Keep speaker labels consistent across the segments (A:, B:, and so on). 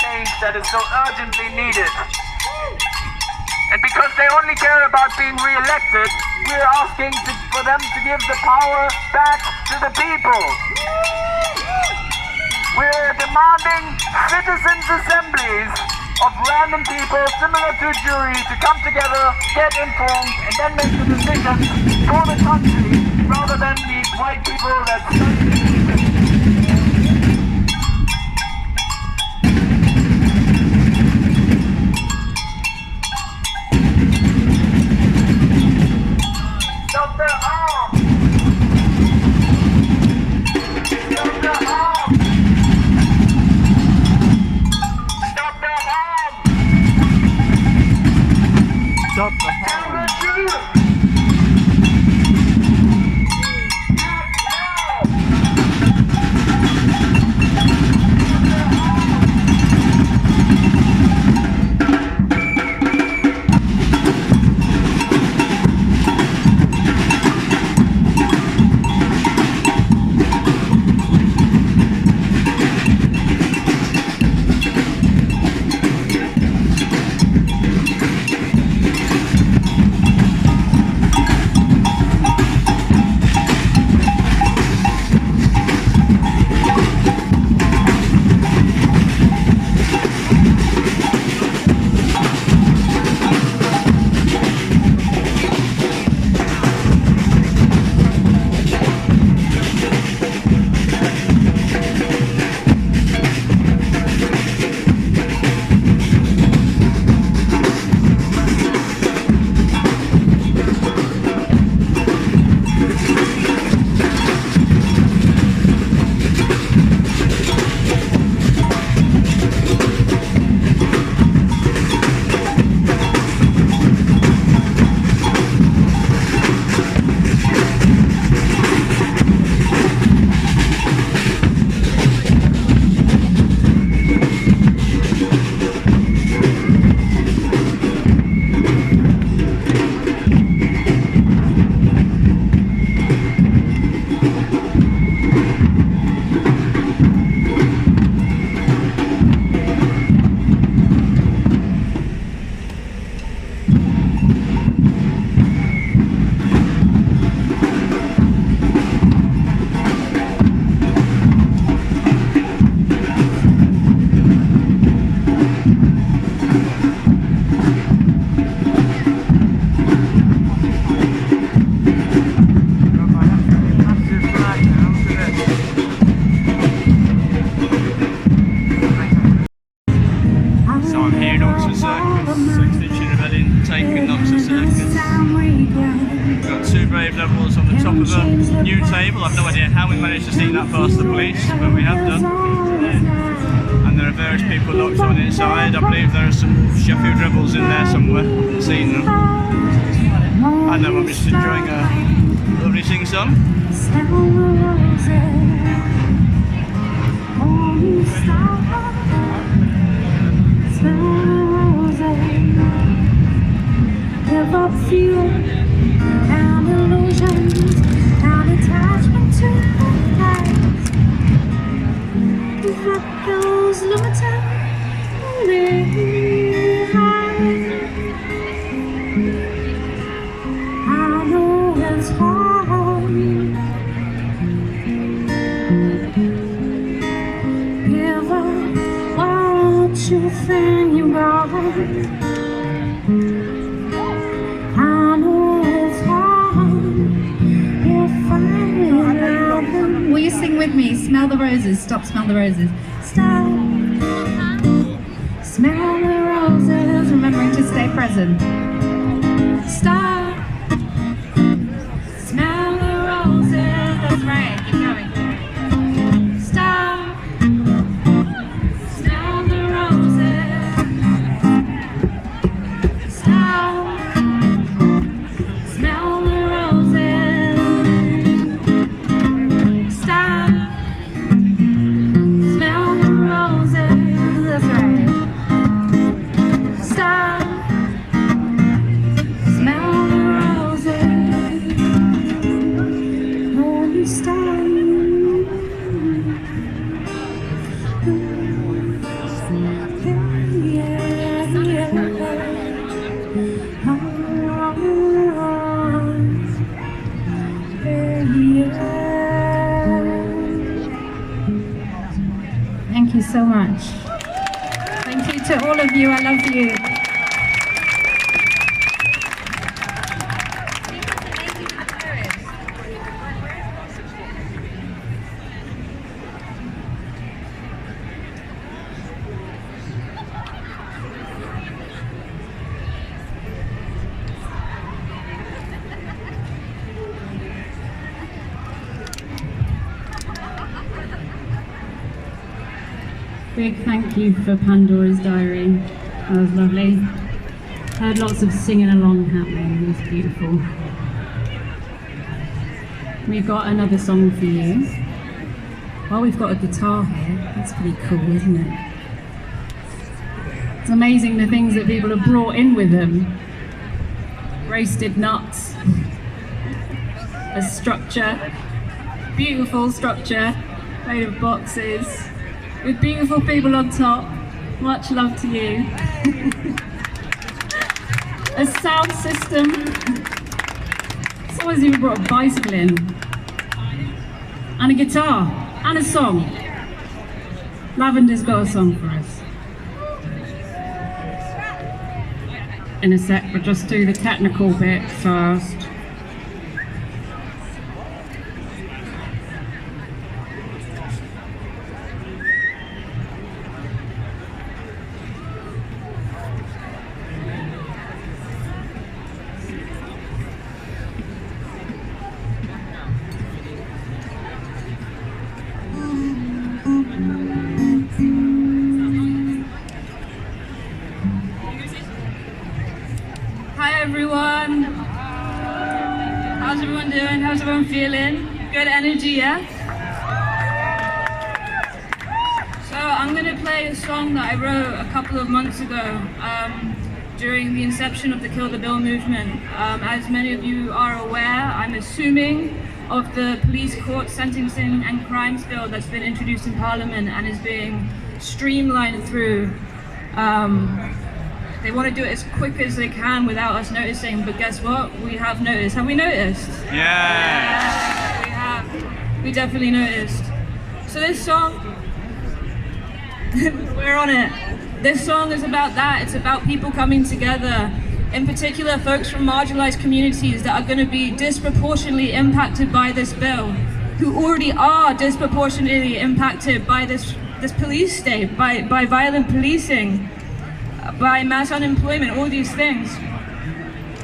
A: change that is so urgently needed. And because they only care about being re-elected, we're asking for them to give the power back to the people. We're demanding citizens' assemblies of random people similar to a jury to come together, get informed, and then make the decisions for the country rather than these white people that study. Stop their arms! Stop their arms! Stop their arms! Stop the arms!
B: New table. I've no idea how we managed to sneak that past the police, but we have done. And there are various people locked on inside. I believe there are some Sheffield rebels in there somewhere. I haven't seen them. And then we're just enjoying a lovely sing-song.
C: Those limited I know it's hard. Give up what you think you got. I know it's hard. You'll find me around them. Will you sing with me? Smell the roses. Stop, smell the roses. Stop. Smell the roses. Remembering to stay present. Stop. Smell the roses. That's right. Keep going. Stop. Smell the roses. Stop. Smell the roses. Stop. Smell the roses. That's right. Stop. so much. Thank you to all of you. I love you. Big thank you for Pandora's Diary. That was lovely. Heard lots of singing along happening. It was beautiful. We've got another song for you. Well, we've got a guitar here. That's pretty cool, isn't it? It's amazing the things that people have brought in with them. Roasted nuts. A structure. Beautiful structure made of boxes. With beautiful people on top. Much love to you. A sound system. Someone's even brought a bicycle in. And a guitar. And a song. Lavender's got a song for us. In a sec, we'll just do the technical bit first. Hi everyone. How's everyone doing? How's everyone feeling? Good energy, yeah? So I'm going to play a song that I wrote a couple of months ago during the inception of the Kill the Bill movement. As many of you are aware, I'm assuming, of the police court sentencing and crimes bill that's been introduced in Parliament and is being streamlined through. They want to do it as quick as they can without us noticing, but guess what? We have noticed. Have we noticed?
B: Yeah.
C: We have. We definitely noticed. So this song, we're on it. This song is about that. It's about people coming together. In particular, folks from marginalized communities that are going to be disproportionately impacted by this bill, who already are disproportionately impacted by this police state, by violent policing, by mass unemployment, all these things.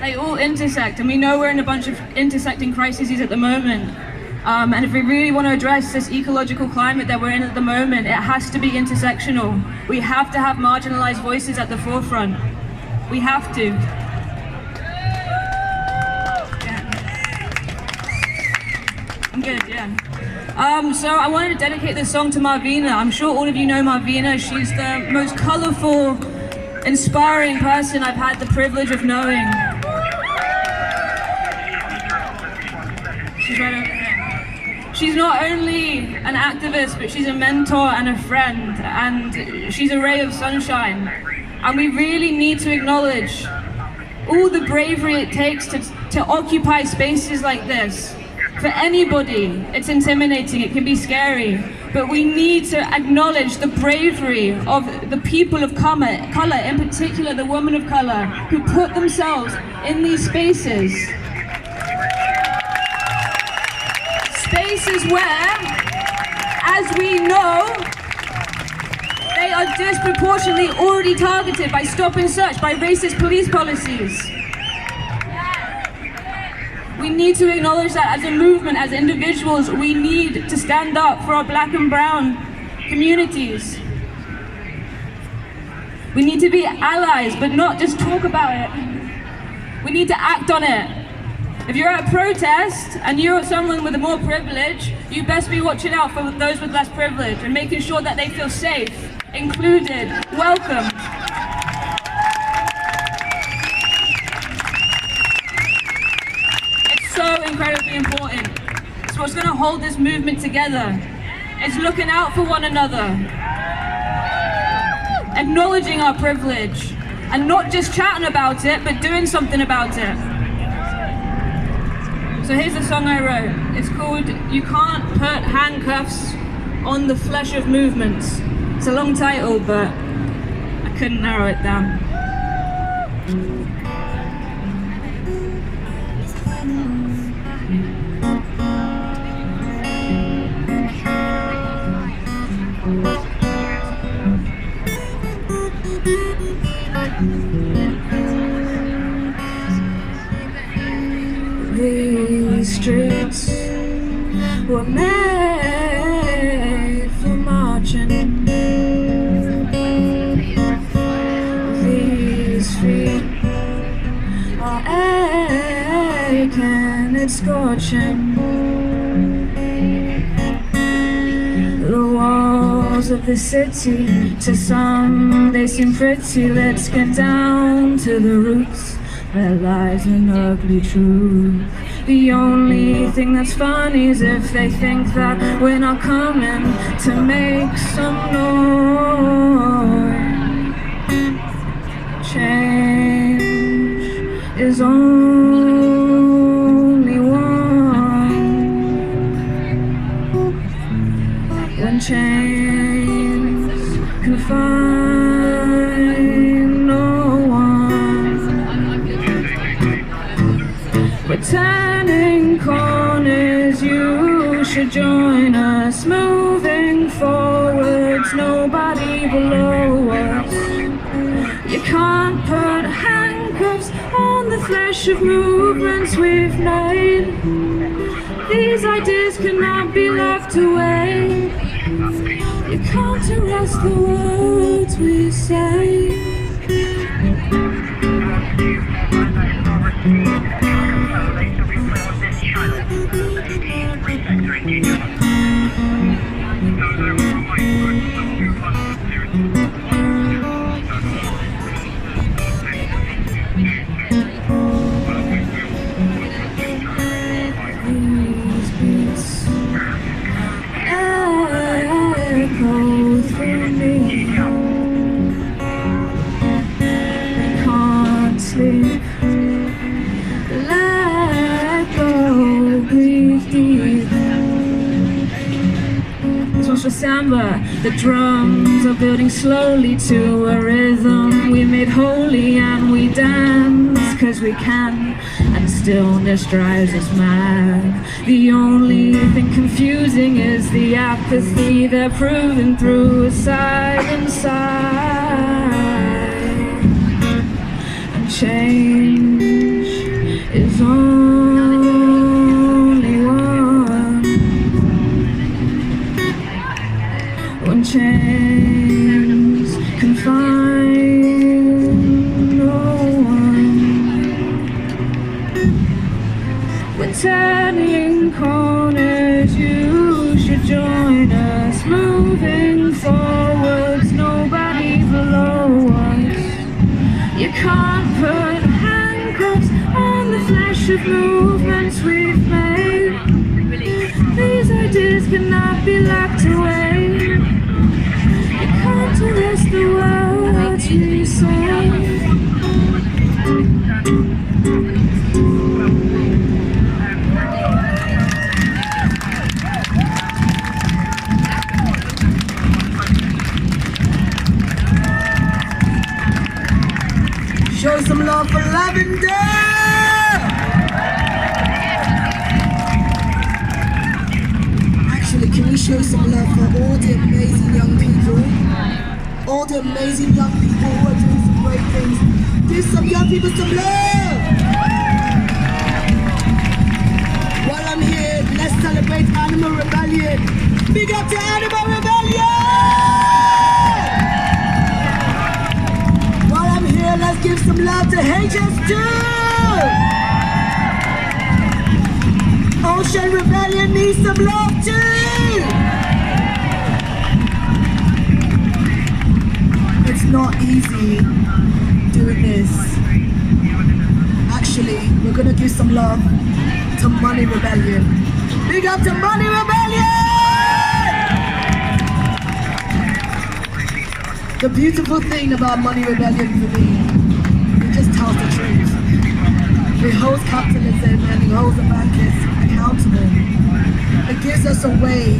C: They all intersect, and we know we're in a bunch of intersecting crises at the moment. And if we really want to address this ecological climate that we're in at the moment, it has to be intersectional. We have to have marginalized voices at the forefront. We have to. Yeah. I'm good, yeah. So I wanted to dedicate this song to Marvina. I'm sure all of you know Marvina. She's the most colorful, inspiring person I've had the privilege of knowing. She's right over there. She's not only an activist, but she's a mentor and a friend, and she's a ray of sunshine. And we really need to acknowledge all the bravery it takes to occupy spaces like this. For anybody, it's intimidating, it can be scary, but we need to acknowledge the bravery of the people of color, in particular the women of color, who put themselves in these spaces. Spaces where, as we know, they are disproportionately already targeted by stop and search, by racist police policies. We need to acknowledge that as a movement, as individuals, we need to stand up for our black and brown communities. We need to be allies, but not just talk about it. We need to act on it. If you're at a protest and you're someone with more privilege, you best be watching out for those with less privilege and making sure that they feel safe, included, welcomed. It's so incredibly important. It's what's going to hold this movement together. It's looking out for one another, acknowledging our privilege, and not just chatting about it, but doing something about it. So here's the song I wrote. It's called You Can't Put Handcuffs on the Flesh of Movements. It's a long title, but I couldn't narrow it down. These streets were made for marching. These feet are aching, it's scorching. The walls of the city, to some they seem pretty. Let's get down to the roots. There lies an ugly truth. The only thing that's funny is if they think that we're not coming to make some noise. Change is only one. When chains can find no one. We're turning corners, you should join us. Moving forwards, nobody below us. You can't put handcuffs on the flesh of movements we've made. These ideas cannot be locked away. You can't arrest the words we say. These beats echo through me. I can't sleep. Let go, breathe deep. This one's for Samba. The drums are building slowly to a rhythm we made holy, and we dance 'cause we can, and stillness drives us mad. The only thing confusing is the apathy they're proving through a silent side. And change is only one. When chains can find no one. We're turning corners, you should join us. Moving forwards, nobody below us. You can't put handcuffs on the flesh of movements we've made. These ideas cannot be locked away. You can't arrest the words we say.
D: Show some love for Lavender! Actually, can we show some love for all the amazing young people? All the amazing young people who are doing some great things. Give some young people some love! While I'm here, let's celebrate Animal Rebellion. Big up to Animal Rebellion! Let's give some love to HS2! Ocean Rebellion needs some love too! It's not easy doing this. Actually, we're gonna give some love to Money Rebellion. Big up to Money Rebellion! The beautiful thing about Money Rebellion for me, it just tells the truth. It holds capitalism and it holds the bankers accountable. It gives us a way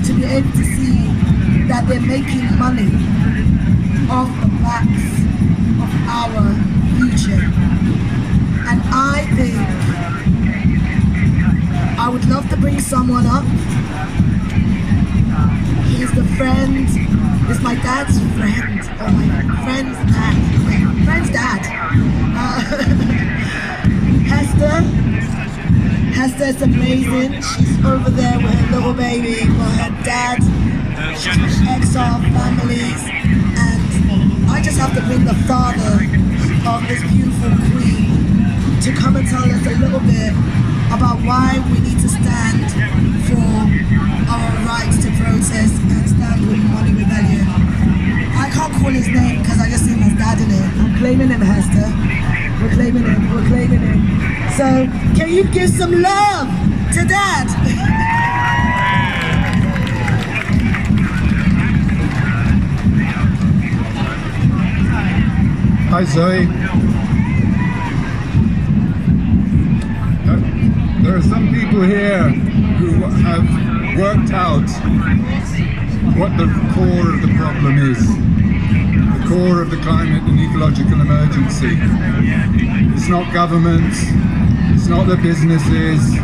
D: to be able to see that they're making money off the backs of our future. And I think I would love to bring someone up. He's the friend, he's my dad's friend, or my friend's dad. Friend's dad. Hester's amazing. She's over there with her little baby, with her dad, exile families, and I just have to bring the father of this beautiful queen to come and tell us a little bit about why we need to stand for our rights to protest and stand with Money Rebellion. I can't call his name because I just seen his dad in it. I'm claiming him, Hester. We're claiming him, we're claiming him. So, can you give some love to Dad?
E: Hi Zoe. There are some people here who have worked out what the core of the problem is. The core of the climate and ecological emergency. It's not governments, it's not the businesses.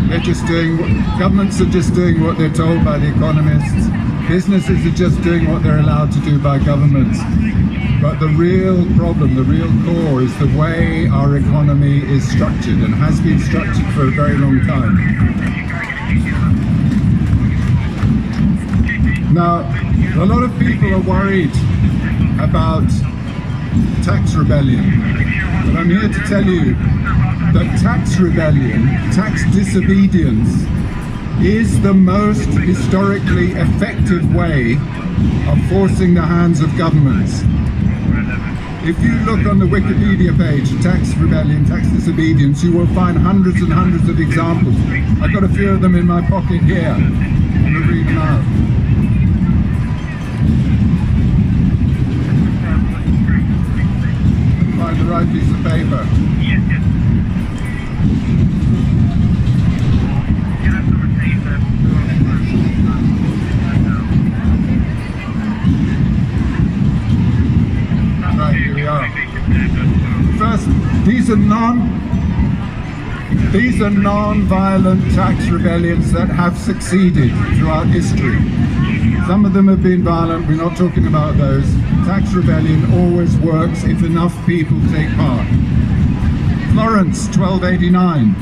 E: They're just doing governments are just doing what they're told by the economists. Businesses are just doing what they're allowed to do by governments. But the real problem, the real core, is the way our economy is structured and has been structured for a very long time. Now, a lot of people are worried about tax rebellion, but I'm here to tell you that tax rebellion, tax disobedience, is the most historically effective way of forcing the hands of governments. If you look on the Wikipedia page, tax rebellion, tax disobedience, you will find hundreds and hundreds of examples. I've got a few of them in my pocket here. I'm going to read them out. Find the right piece of paper. Right, here we are. First, these are non-violent tax rebellions that have succeeded throughout history. Some of them have been violent, we're not talking about those. Tax rebellion always works if enough people take part. Florence, 1289.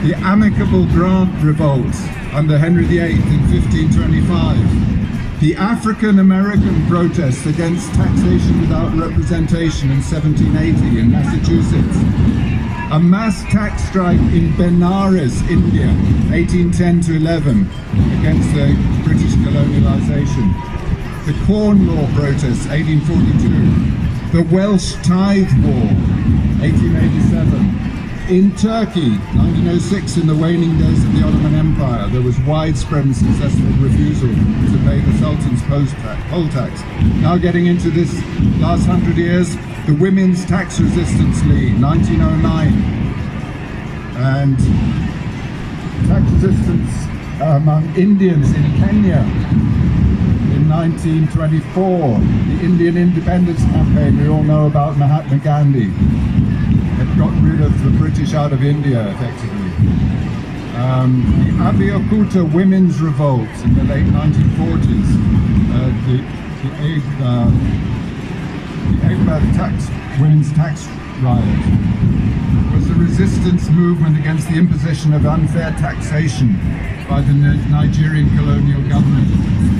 E: The Amicable Grant Revolt under Henry VIII in 1525. The African-American protests against taxation without representation in 1780 in Massachusetts. A mass tax strike in Benares, India, 1810 to 11, against the British colonialisation. The Corn Law protests, 1842. The Welsh Tithe War, 1887. In Turkey, 1906, in the waning days of the Ottoman Empire, there was widespread and successful refusal to pay the Sultan's poll tax. Now getting into this last 100 years, the Women's Tax Resistance League, 1909, and tax resistance among Indians in Kenya in 1924, the Indian Independence Campaign we all know about, Mahatma Gandhi. It got rid of the British out of India, effectively. The Abeokuta Women's Revolt in the late 1940s, the women's tax riot, was the resistance movement against the imposition of unfair taxation by the Nigerian colonial government.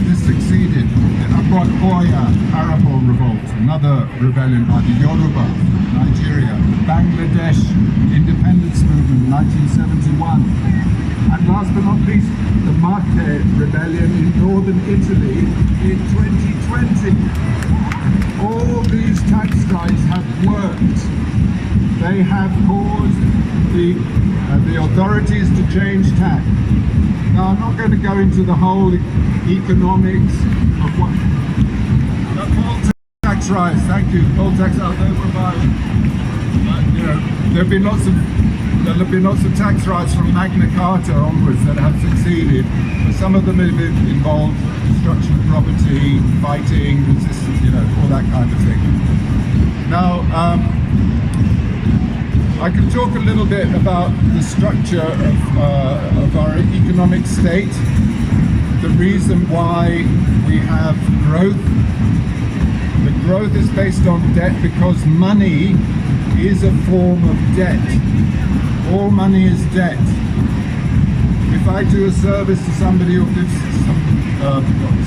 E: This succeeded. The Agbakoya Arabo Revolt, another rebellion by the Yoruba, Nigeria. Bangladesh Independence Movement, 1971. And last but not least, the Mate Rebellion in northern Italy in 2020. All these tax strikes have worked. They have caused the authorities to change tax. Now, I'm not going to go into the whole economics of what the poll tax rise. Thank you. Poll tax out there for buying. But, there have been lots of There'll have been lots of tax rights from Magna Carta onwards that have succeeded, but some of them have involved destruction of property, fighting, resistance, you know, all that kind of thing. Now, I can talk a little bit about the structure of our economic state, the reason why we have growth. The growth is based on debt because money is a form of debt. All money is debt. If I do a service to somebody or give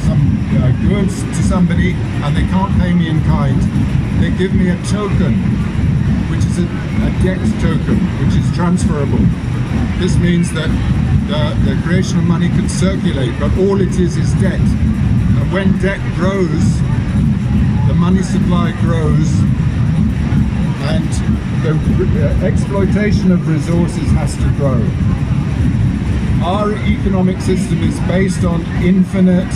E: some goods to somebody and they can't pay me in kind, they give me a token, which is a debt token, which is transferable. This means that the creation of money can circulate, but all it is debt. And when debt grows, the money supply grows, and the exploitation of resources has to grow. Our economic system is based on infinite,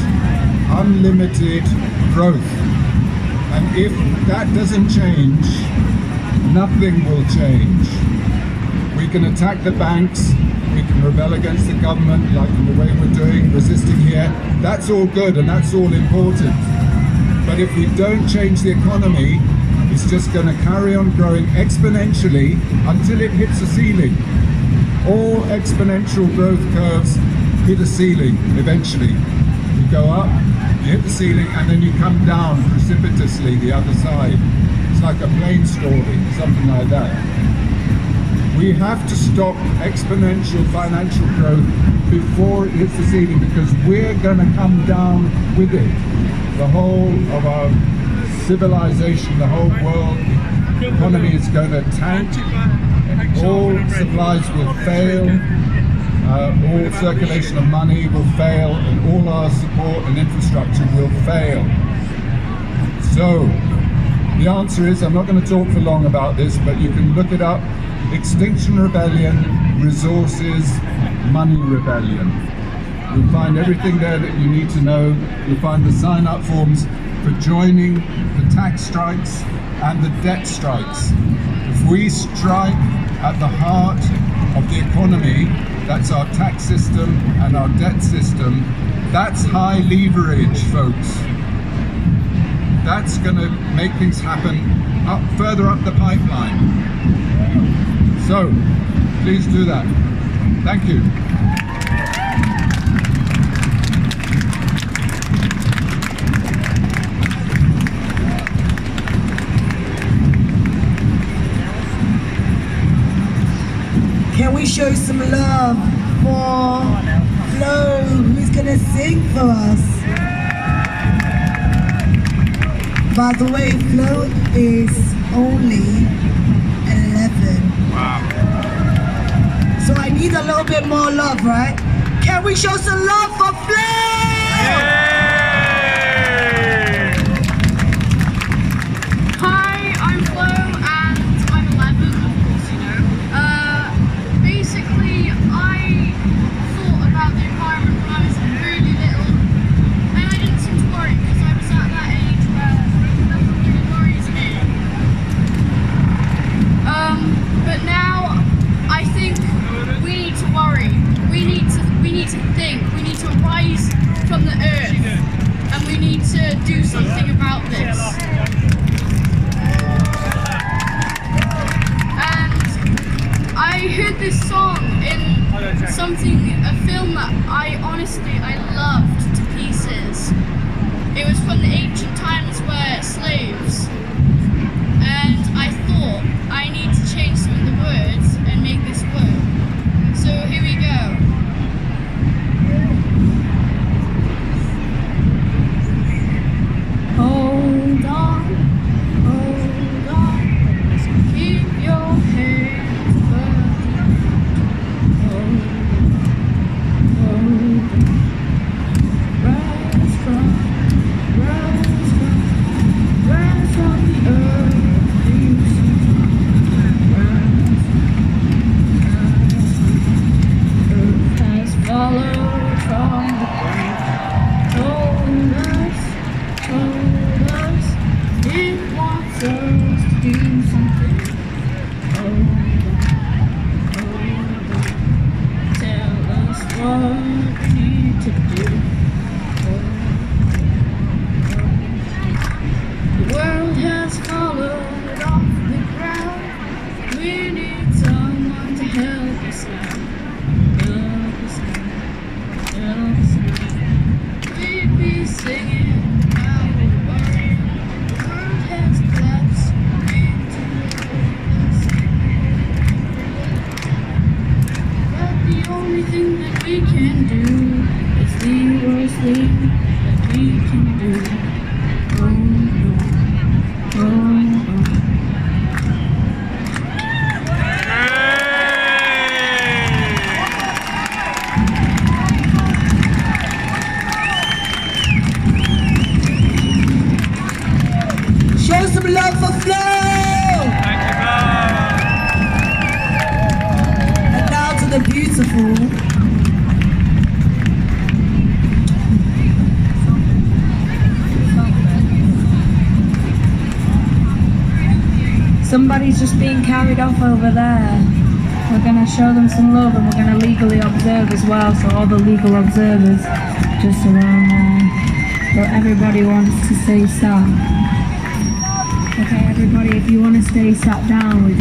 E: unlimited growth. And if that doesn't change, nothing will change. We can attack the banks, we can rebel against the government like the way we're doing, resisting here. That's all good and that's all important. But if we don't change the economy, it's just going to carry on growing exponentially until it hits a ceiling. All exponential growth curves hit a ceiling eventually. You go up, you hit the ceiling, and then you come down precipitously the other side. It's like a plane stalling, something like that. We have to stop exponential financial growth before it hits the ceiling, because we're going to come down with it. The whole of our civilization, the whole world economy is going to tank. All supplies will fail. All circulation of money will fail, and all our support and infrastructure will fail. So, the answer is, I'm not going to talk for long about this, but you can look it up. Extinction Rebellion, Resources, Money Rebellion. You'll find everything there that you need to know. You'll find the sign-up forms for joining the tax strikes and the debt strikes. If we strike at the heart of the economy, that's our tax system and our debt system, that's high leverage, folks. That's going to make things happen further up the pipeline. So, please do that. Thank you.
D: Can we show some love for Flo, who's gonna sing for us? By the way, Flo is only 11.
B: Wow.
D: So I need a little bit more love, right? Can we show some love for Flo?
F: Hi, I'm Flo and I'm 11, of course, you know. Basically, I thought about the environment when I was really little, and I didn't seem to worry because I was at that age where nothing really worries me. But now I think we need to worry. We need to think. We need to rise from the earth, and we need to do something about this. And I heard this song in a film that I loved to pieces. It was from the ancient times where slaves, and I thought I need to change some of the words and make this work. So here we go. Hold on, keep your hands burning. Rise from the earth. Earth has followed from the ground. Told us it wants us to do something. Hold on,
D: Show some love for Flo! And now to the beautiful.
C: Somebody's just being carried off over there. We're going to show them some love and we're going to legally observe as well, so all the legal observers just around there. But everybody wants to stay sat. Okay, everybody, if you want to stay sat down, we're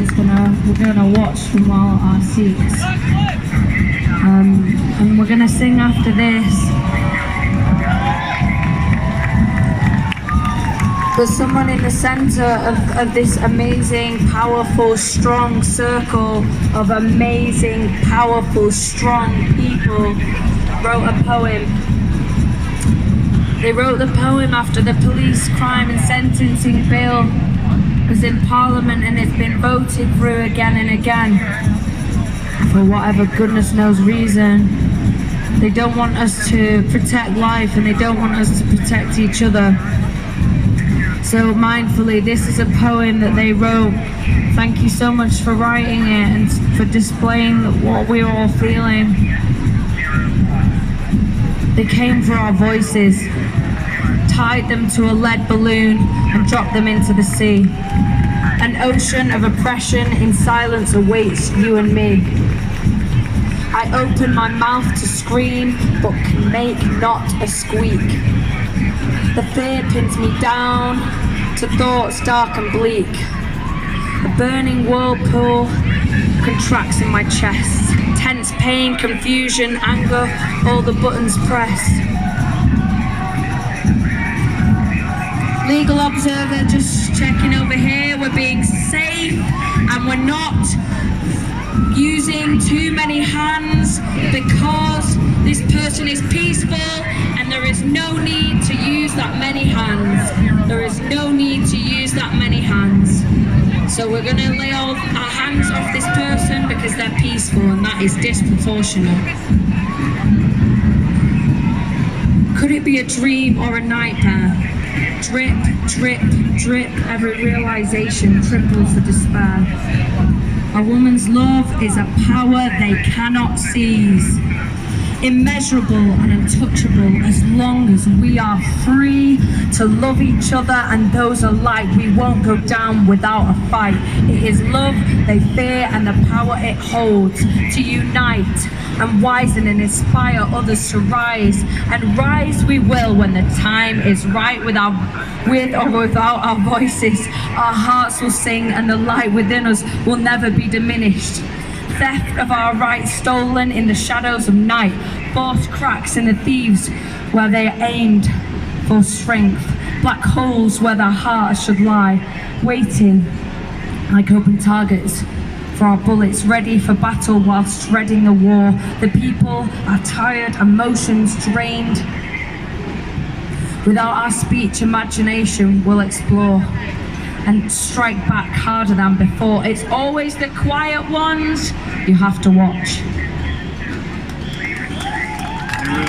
C: gonna watch from our seats. And we're gonna sing after this. There's someone in the center of this amazing, powerful, strong circle of amazing, powerful, strong people wrote a poem. They wrote the poem after the police crime and sentencing bill was in Parliament and it's been voted through again and again. For whatever goodness knows reason. They don't want us to protect life and they don't want us to protect each other. So mindfully, this is a poem that they wrote. Thank you so much for writing it and for displaying what we're all feeling. They came for our voices, tied them to a lead balloon and dropped them into the sea. An ocean of oppression in silence awaits you and me. I open my mouth to scream, but can make not a squeak. The fear pins me down to thoughts dark and bleak. A burning whirlpool contracts in my chest. Tense pain, confusion, anger, all the buttons pressed. Legal observer just checking over here. We're being safe and we're not using too many hands because this person is peaceful and there is no need to use that many hands. There is no need to use that many hands. So we're going to lay all our hands off this person because they're peaceful and that is disproportionate. Could it be a dream or a nightmare? Drip, drip, drip, every realization triples the despair. A woman's love is a power they cannot seize. Immeasurable and untouchable as long as we are free to love each other and those alike. We won't go down without a fight. It is love they fear and the power it holds to unite and wisen and inspire others to rise. And rise we will when the time is right. With or without our voices, our hearts will sing and the light within us will never be diminished. Theft of our rights stolen in the shadows of night. Forced cracks in the thieves where they aimed for strength. Black holes where their hearts should lie. Waiting like open targets for our bullets. Ready for battle whilst dreading the war. The people are tired, emotions drained. Without our speech, imagination will explore and strike back harder than before. It's always the quiet ones you have to watch.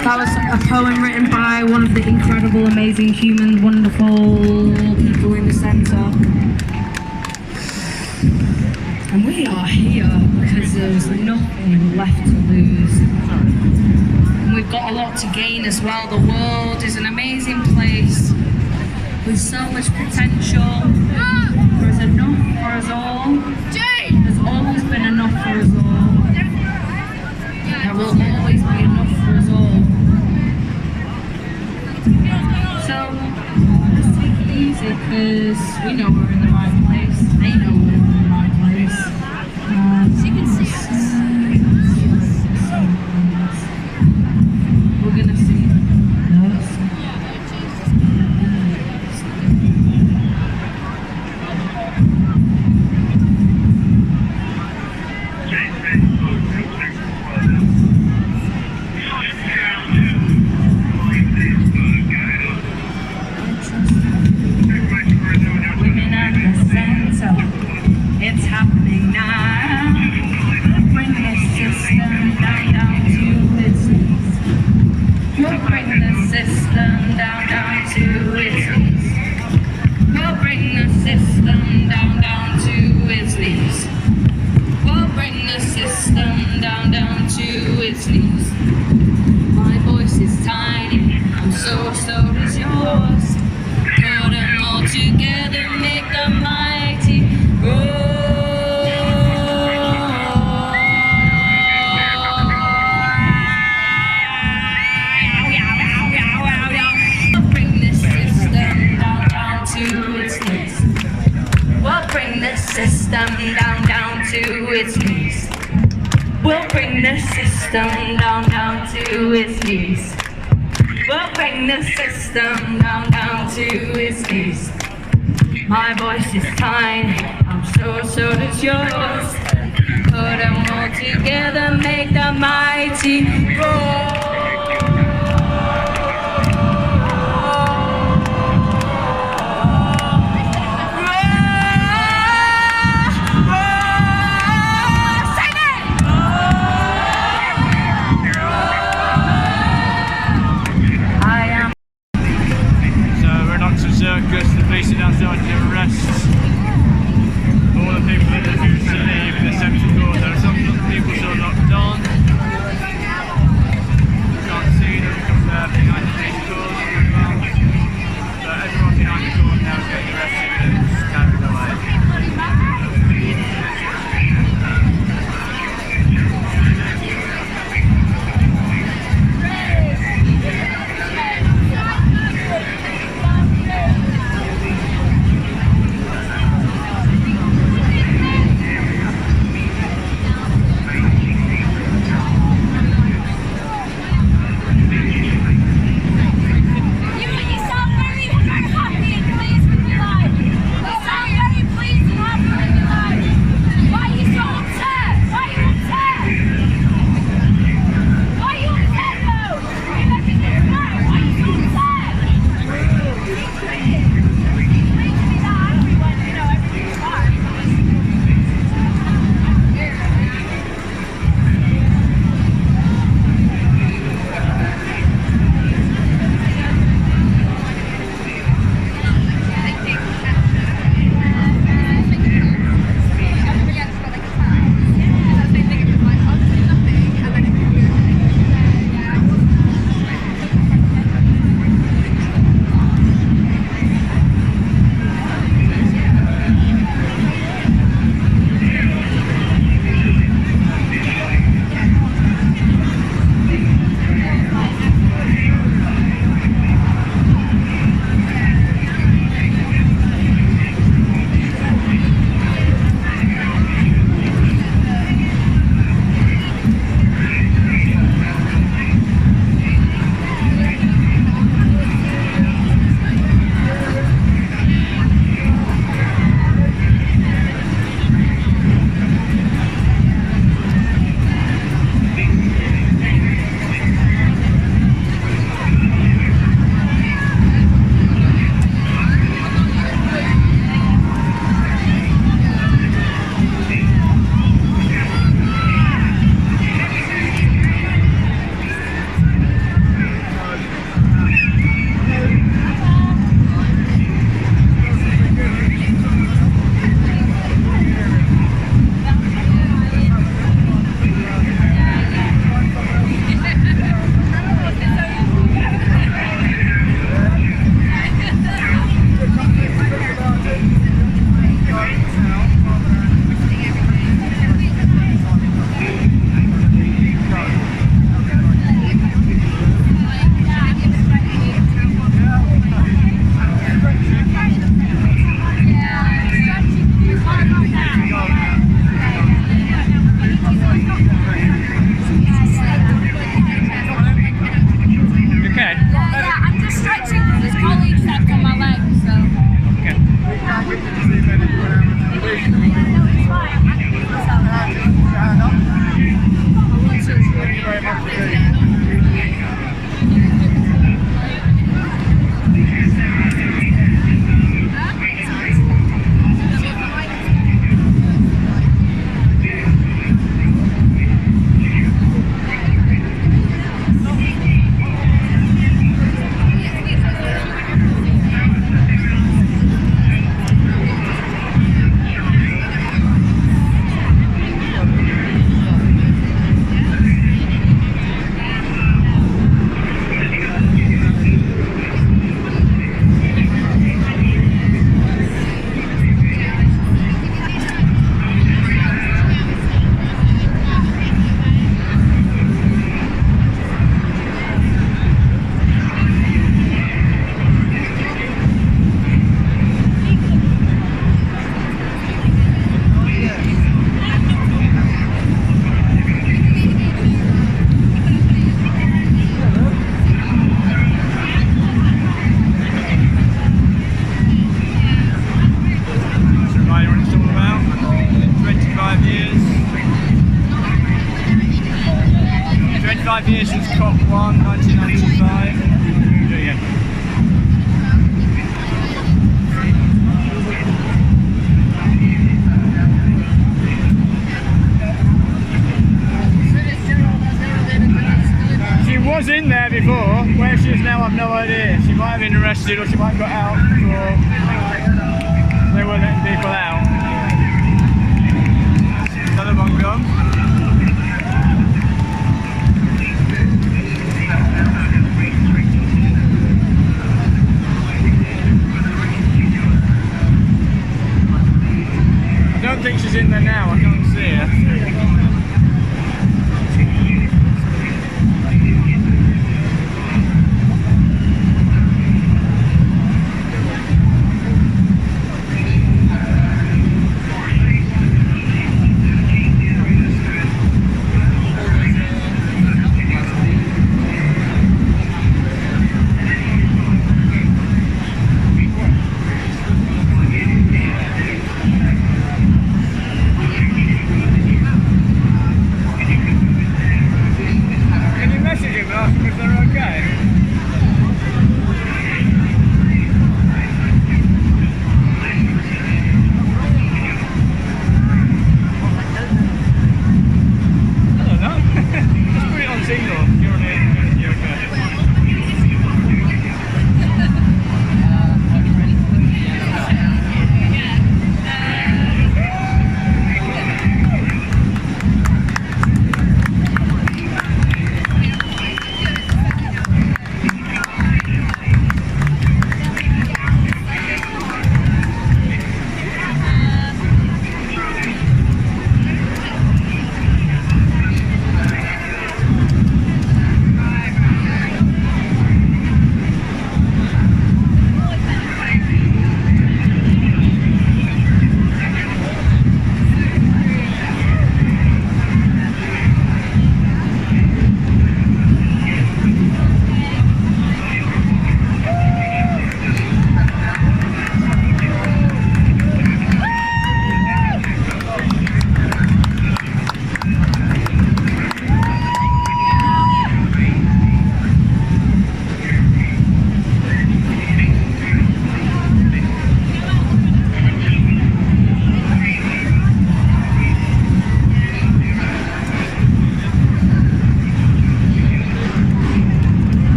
C: That was a poem written by one of the incredible, amazing, human, wonderful people in the centre. And we are here because there's nothing left to lose. And we've got a lot to gain as well. The world is an amazing place with so much potential. There's enough for us all. There's always been enough for us all. There will always be enough for us all. So let's take it easy because we know we're in the right place. They know we're in the right place. You can see us. We're gonna see. Women system down, down to its knees. We'll bring the system down, down to its knees. My voice is tiny, I'm so is yours. Put them all together, make the mighty roar. We'll bring this system down, down to its knees. We'll bring the system down, down to its knees. We'll bring the system down, down to its knees. We'll bring the system down, down to its knees. My voice is tiny, I'm so does yours. Put them all together, make the mighty roar.
B: Circus, the police are now starting to arrest all the people that refuse to leave in the central court. There are some people still locked on. 5 years since COP1, 1995. Do it again. She was in there before. Where she is now, I've no idea. She might have been arrested or she might have got out before they were letting people out. Another one gone. I don't think she's in there now, I can't see her.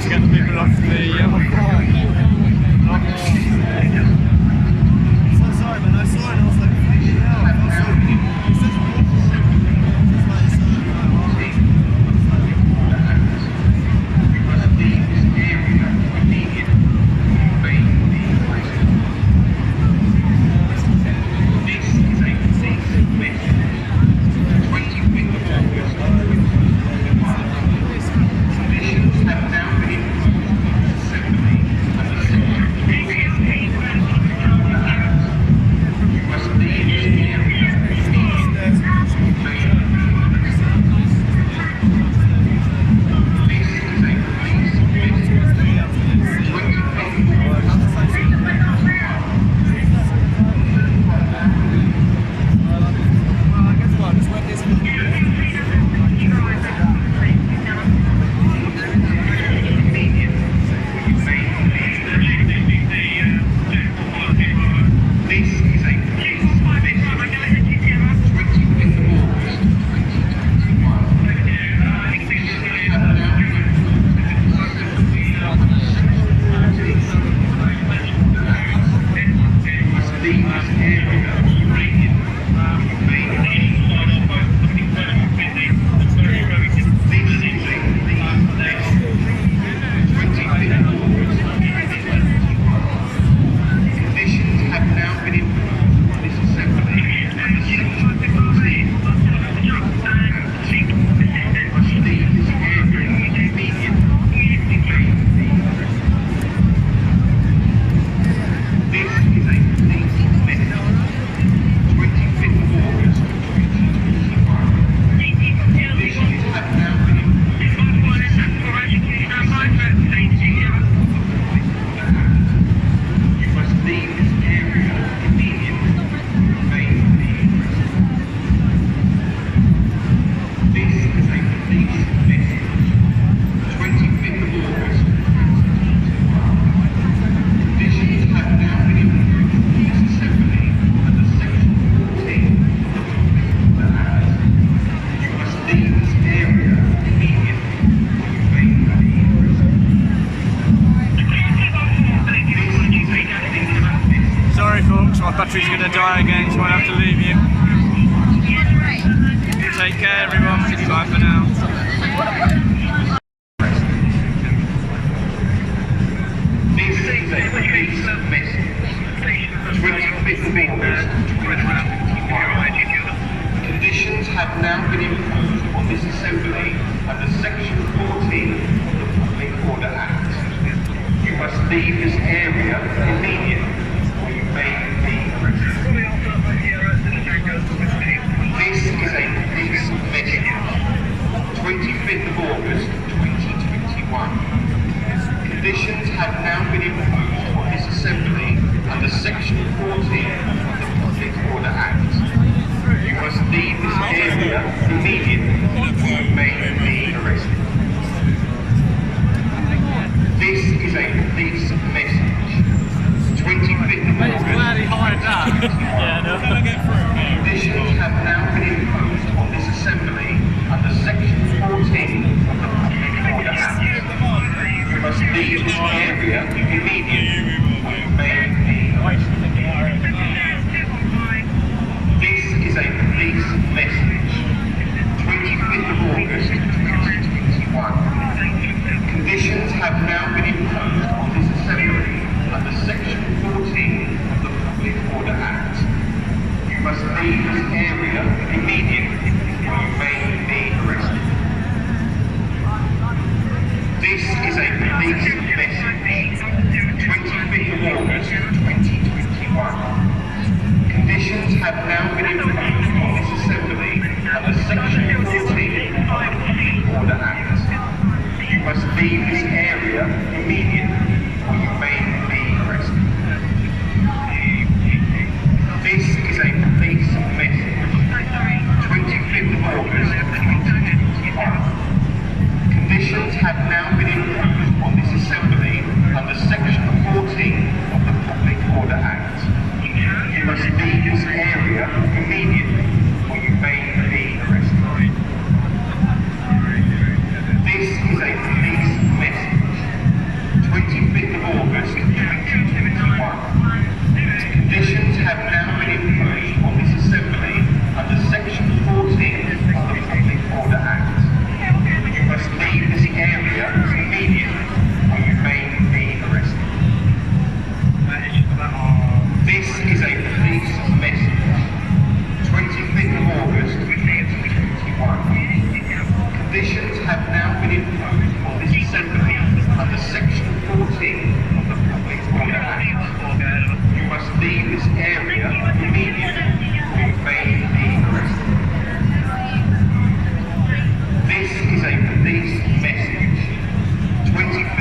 B: to get the people off the sorry man, I saw it and I was like, battery's going to die again, so I have to leave you. Take care everyone, bye for now.
G: This is a police message. 25th of August 2021. Conditions have now been imposed on this assembly under Section 14 of the Public Order Act. You must leave this area immediately, or you may be arrested. This is a police message. 25th of August 2021. Conditions have now been imposed on this assembly under Section 14 of the Public Order Act. You must leave this area immediately, or you may be arrested. This is a police message. 25th of August 2021. Conditions have now been imposed on this assembly under Section 14 of the Public Order Act. You must leave this area immediately, or you may be arrested. This is a police message. 25th of August 2021. Conditions have now been imposed on this assembly under Section 14 of the Public Order Act. You must leave this area immediately, or you may be arrested. This is a police message. 25th of August 2021. Conditions have now been imposed on this assembly under Section 14 of the Public Order Act. You must leave this area immediately,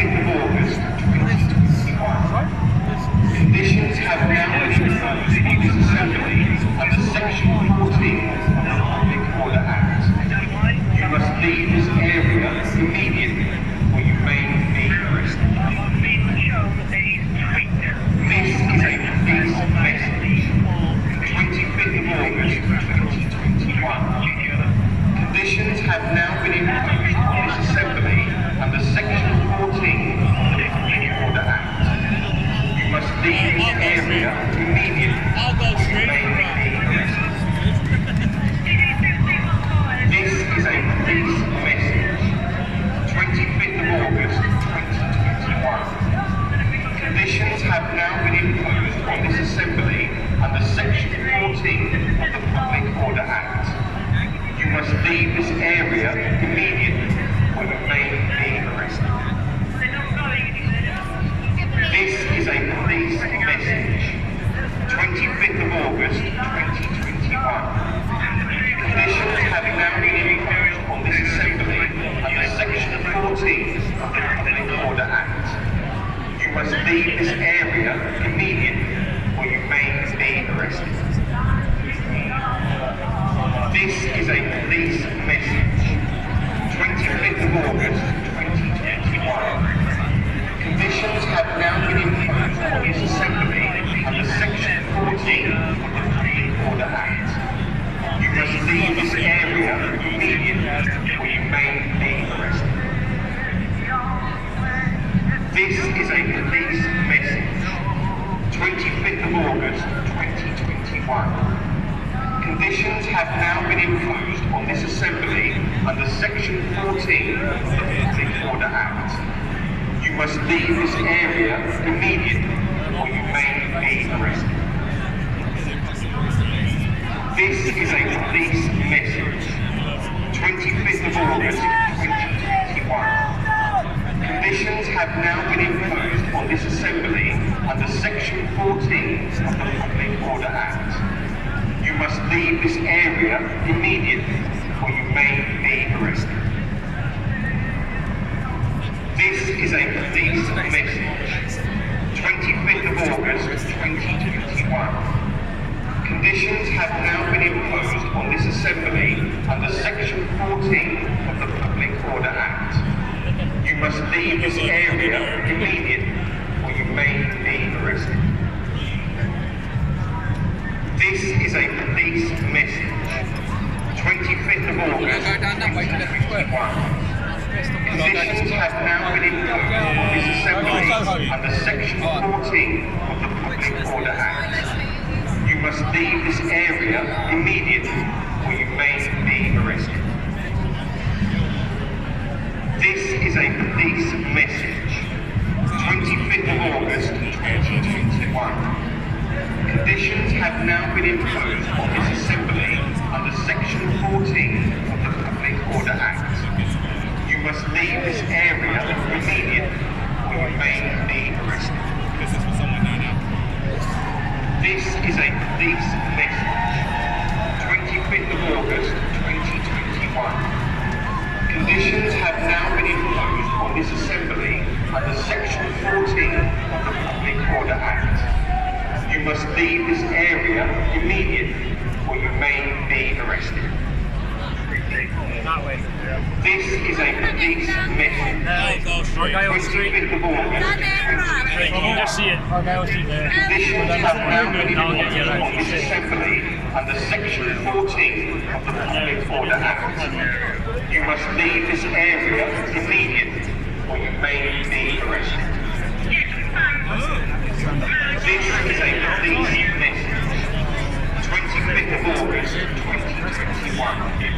G: 25th of August 2021. Conditions have now been imposed on this assembly under Section 14 of the Public Order Act. You must leave this area immediately or you may be arrested. This is a police message. 25th of August 2021. Conditions have now been imposed on this assembly under Section 14 of the Public Order Act. You must leave this area immediately or you may be arrested. This is a police message. 25th of August 2021. Conditions have now been imposed on this assembly under Section 14 of the Public Order Act. You must leave this area immediately or you may be arrested. This is a police message. 25th of August 2021. Conditions have now been imposed on this assembly under Section 14 of the Public Order Act. You must leave this area immediately or you may be arrested. This is a police message. 25th of August 2021. Conditions have now been imposed on this assembly under Section 14 of the Public Order Act. You must leave this area immediately or you may be arrested. This is a police message. 25th of August 2021. Conditions have now been imposed on this assembly under Section 14 of the Public Order Act. You must leave this area immediately or you may be arrested. This is a police message. 25th of August 2021. Conditions have now been imposed on this assembly under Section 14 of the Public Order Act. You must leave this area immediately or you may be arrested. This is a police message. 25th of August 2021. Conditions have now been imposed on this assembly under Section 14 of the Public Order Act. You must leave this area immediately or you may be arrested. This is a police message. 25th of August 2021. Conditions have now been imposed on this assembly under Section 14 of the Public Order Act. You must leave this area immediately or you may be arrested. This is a police message. 25th of August 2021. Conditions have now been imposed on this assembly under Section 14 of the Public Order Act. You must leave this area immediately or you may be arrested. This is a police message. 25th of August 2021. Conditions have now been imposed on this assembly under Section 14 of the Public Order Act. You must leave this area immediately or you may be arrested. This is a police message. 25th of August 2021. Conditions have now been imposed on this assembly under Section 14 of the Public Order Act. You must leave this area immediately or you may be arrested. This is a police message. 25th of August 2021.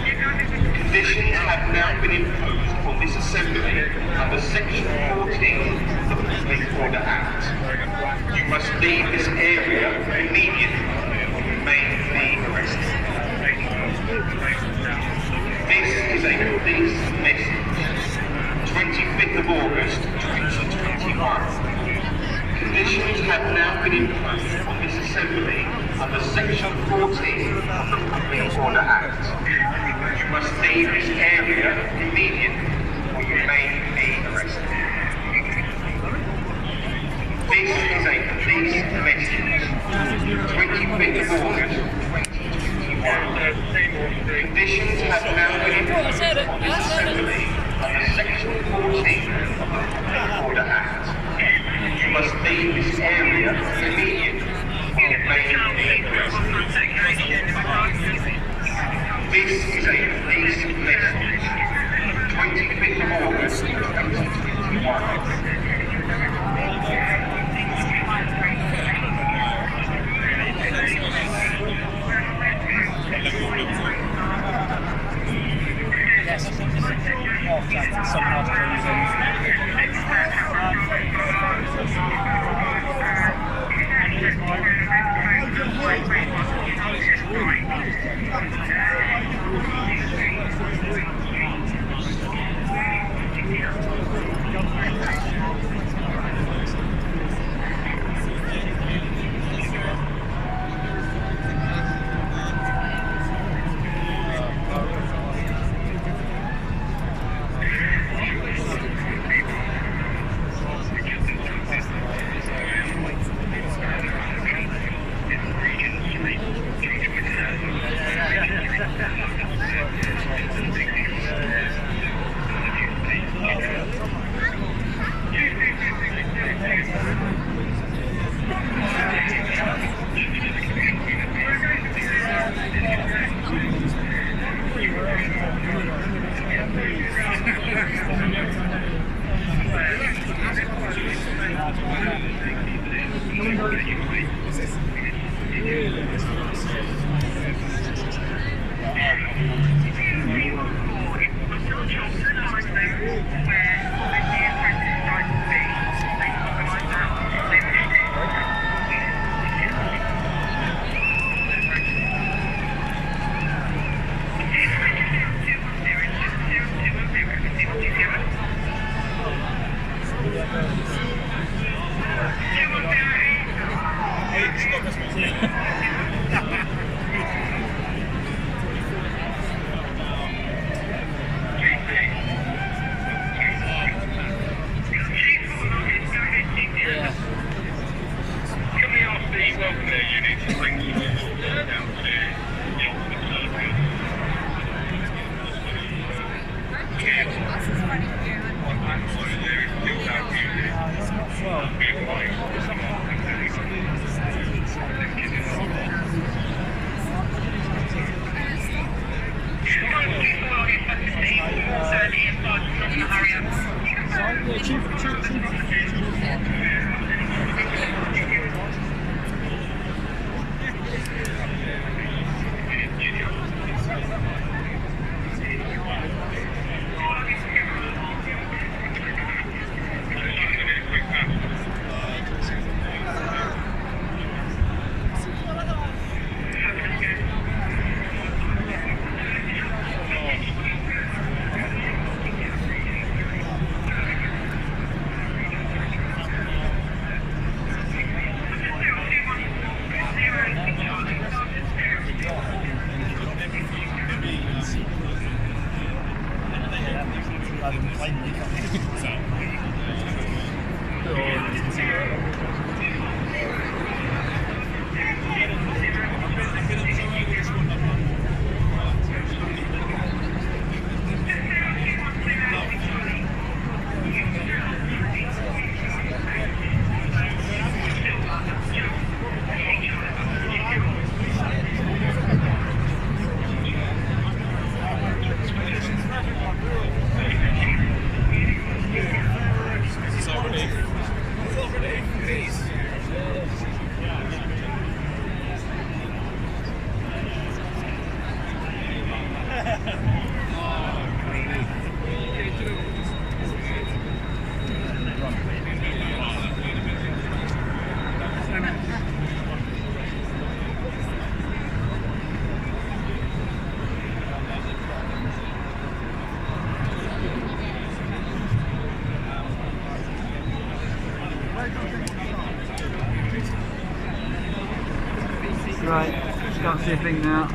G: Conditions have now been imposed on this assembly under Section 14 of the Public Order Act. You must leave this area immediately or you may be arrested. This is a police message. 25th of August 2021. Conditions have now been imposed on this assembly under Section 14 of the Public Order Act. You must leave this area immediately or you may be arrested. basic message. 25th of August 2021. Conditions have now been imposed on this assembly under Section 14 of the Public Order Act. You must leave this area immediately or remain egress. This is a police message. 25th of August 2021.
A: Right, can't see a thing now.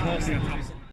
B: Nice.